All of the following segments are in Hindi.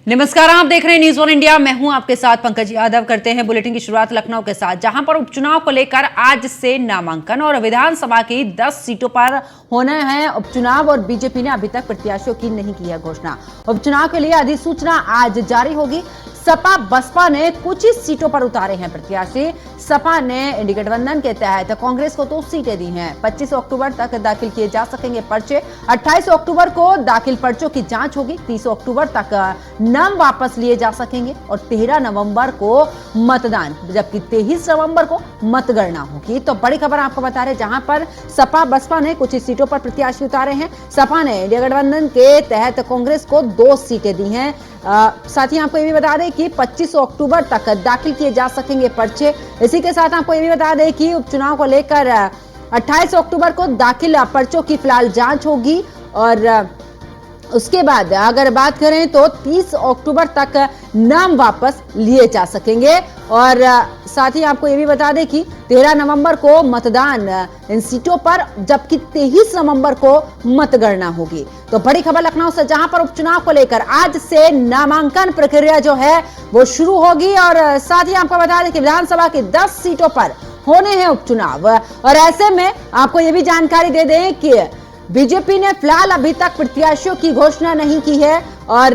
नमस्कार, आप देख रहे हैं न्यूज़ वन इंडिया। मैं हूं आपके साथ पंकज यादव। करते हैं बुलेटिन की शुरुआत लखनऊ के साथ, जहां पर उपचुनाव को लेकर आज से नामांकन और विधानसभा की 10 सीटों पर होने हैं उपचुनाव और बीजेपी ने अभी तक प्रत्याशियों की नहीं की है घोषणा। उपचुनाव के लिए अधिसूचना आज जारी होगी। सपा बसपा ने कुछ ही सीटों पर उतारे हैं प्रत्याशी। सपा ने इंडी गठबंधन के तहत कांग्रेस को 2 सीटें दी हैं। 25 अक्टूबर तक दाखिल किए जा सकेंगे पर्चे। 28 अक्टूबर को दाखिल पर्चों की जांच होगी। 30 अक्टूबर तक नाम वापस लिए जा सकेंगे और 13 नवंबर को मतदान, जबकि 23 नवंबर को मतगणना होगी। तो बड़ी खबर आपको बता रहे, जहां पर सपा बसपा ने कुछ ही सीटों पर प्रत्याशी उतारे हैं। सपा ने इंडिया गठबंधन के तहत कांग्रेस को 2 सीटें दी हैं। साथ ही आपको ये भी बता दें कि 25 अक्टूबर तक दाखिल किए जा सकेंगे पर्चे। इसी के साथ आपको ये भी बता दें कि उपचुनाव को लेकर 28 अक्टूबर को दाखिल पर्चों की फिलहाल जांच होगी और उसके बाद अगर बात करें तो 30 अक्टूबर तक नाम वापस लिए जा सकेंगे। और साथ ही आपको ये भी बता दें कि 13 नवंबर को मतदान इन सीटों पर, जबकि 23 नवंबर को मतगणना होगी। तो बड़ी खबर लखनऊ से, जहां पर उपचुनाव को लेकर आज से नामांकन प्रक्रिया जो है वो शुरू होगी। और साथ ही आपको बता दें कि विधानसभा की 10 सीटों पर होने हैं उपचुनाव। और ऐसे में आपको ये भी जानकारी दे दें कि बीजेपी ने फिलहाल अभी तक प्रत्याशियों की घोषणा नहीं की है। और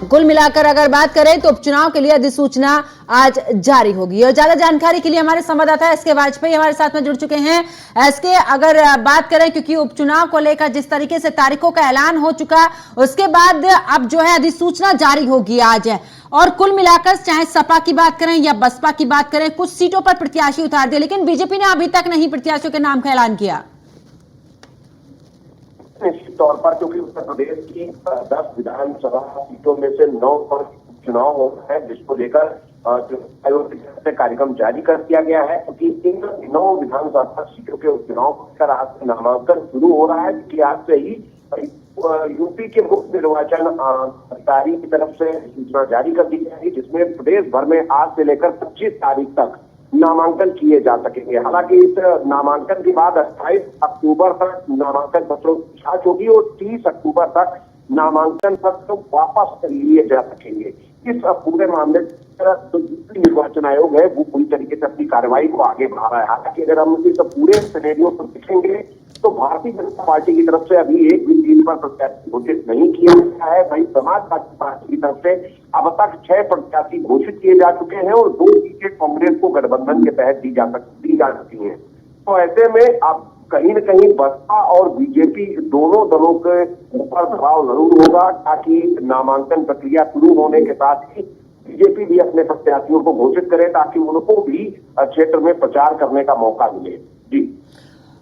कुल मिलाकर अगर बात करें तो उपचुनाव के लिए अधिसूचना आज जारी होगी। और ज्यादा जानकारी के लिए हमारे संवाददाता एसके वाजपेयी हमारे साथ में जुड़ चुके हैं। एसके, अगर बात करें, क्योंकि उपचुनाव को लेकर जिस तरीके से तारीखों का ऐलान हो चुका है, उसके बाद अब जो है अधिसूचना जारी होगी आज। और कुल मिलाकर चाहे सपा की बात करें या बसपा की बात करें, कुछ सीटों पर प्रत्याशी उतार दिए, लेकिन बीजेपी ने अभी तक नहीं प्रत्याशियों के नाम का ऐलान किया। निश्चित तौर पर क्योंकि उत्तर प्रदेश की 10 विधानसभा सीटों में से 9 पर चुनाव हो रहा है, जिसको लेकर आयोग की तरफ से कार्यक्रम जारी कर दिया गया है। क्योंकि इन 9 विधानसभा सीटों के उपचुनाव को लेकर आज से नामांकन शुरू हो रहा है, क्योंकि आज से ही यूपी के मुख्य निर्वाचन अधिकारी की तरफ से सूचना जारी कर दी जाएगी, जिसमें प्रदेश भर में आज से लेकर 25 तारीख तक नामांकन किए जा सकेंगे। हालांकि इस नामांकन के बाद 28 अक्टूबर तक नामांकन पत्रों की जांच होगी और 30 अक्टूबर तक नामांकन पत्र वापस लिए जा सकेंगे। इस पूरे मामले तो निर्वाचन आयोग है वो पूरी तरीके से अपनी कार्रवाई को आगे बढ़ा रहा है। हालांकि अगर हम इस पूरे सिनेरियो को देखेंगे तो भारतीय जनता पार्टी की तरफ से अभी एक भी सीट पर प्रत्याशी घोषित नहीं किया गया है। वहीं समाजवादी पार्टी की तरफ से अब तक 6 प्रत्याशी घोषित किए जा चुके हैं और 2 सीटें कांग्रेस को गठबंधन के तहत दी जा चुकी हैं। तो ऐसे में अब कहीं न कहीं बसपा और बीजेपी दोनों दलों के ऊपर दबाव जरूर होगा, ताकि नामांकन प्रक्रिया शुरू होने के साथ ही बीजेपी भी अपने प्रत्याशियों को घोषित करे, ताकि उनको भी क्षेत्र में प्रचार करने का मौका मिले। जी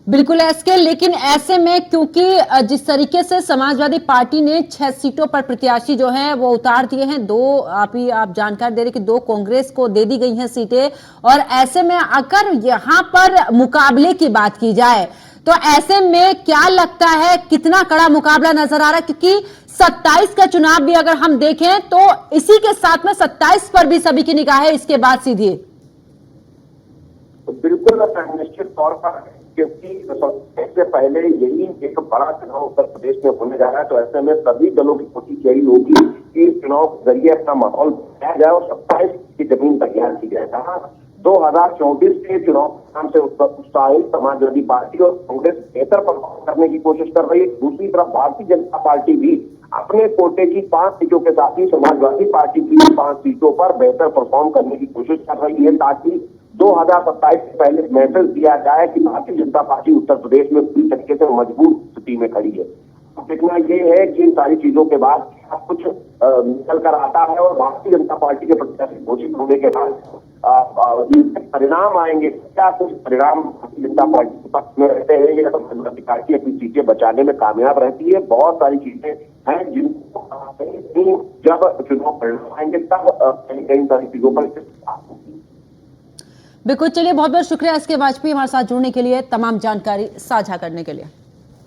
बिल्कुल एसके, लेकिन ऐसे में क्योंकि जिस तरीके से समाजवादी पार्टी ने 6 सीटों पर प्रत्याशी जो हैं वो उतार दिए हैं, 2 आप जानकारी दे रहे कि 2 कांग्रेस को दे दी गई हैं सीटें। और ऐसे में अगर यहाँ पर मुकाबले की बात की जाए तो ऐसे में क्या लगता है कितना कड़ा मुकाबला नजर आ रहा है? क्योंकि 27 का चुनाव भी अगर हम देखें तो इसी के साथ में 27 पर भी सभी की निगाह है इसके बाद सीधे। तो बिल्कुल निश्चित तौर पर, क्योंकि इससे पहले यही एक बड़ा चुनाव उत्तर प्रदेश में होने जा रहा है, तो ऐसे में सभी दलों की कोशिश यही होगी कि चुनाव के जरिए अपना माहौल बनाया जाए और 27 की जमीन तैयार की जाए। कहा 2024 के चुनाव नाम से उत्साहित समाजवादी पार्टी और कांग्रेस बेहतर परफॉर्म करने की कोशिश कर रही है। दूसरी तरफ भारतीय जनता पार्टी भी अपने कोटे की 5 सीटों के साथ ही समाजवादी पार्टी की 5 सीटों पर बेहतर परफॉर्म करने की कोशिश कर रही है, ताकि 2027 से पहले मैसेज दिया जाए कि भारतीय जनता पार्टी उत्तर प्रदेश में पूरी तरीके से मजबूत स्थिति में खड़ी है। देखना ये है कि इन सारी चीजों के बाद कुछ निकल कर आता है और भारतीय जनता पार्टी के प्रत्याशी घोषित होने के बाद परिणाम आएंगे। क्या कुछ परिणाम भारतीय जनता पार्टी के पक्ष में रहते हैं या तो समाजवादी पार्टी अपनी सीटें बचाने में कामयाब रहती है? बहुत सारी चीजें हैं जिनको जब चुनाव परिणाम आएंगे तब कई सारी चीजों पर बिल्कुल, चलिए बहुत बहुत शुक्रिया एसके वाजपेयी हमारे साथ जुड़ने के लिए, तमाम जानकारी साझा करने के लिए।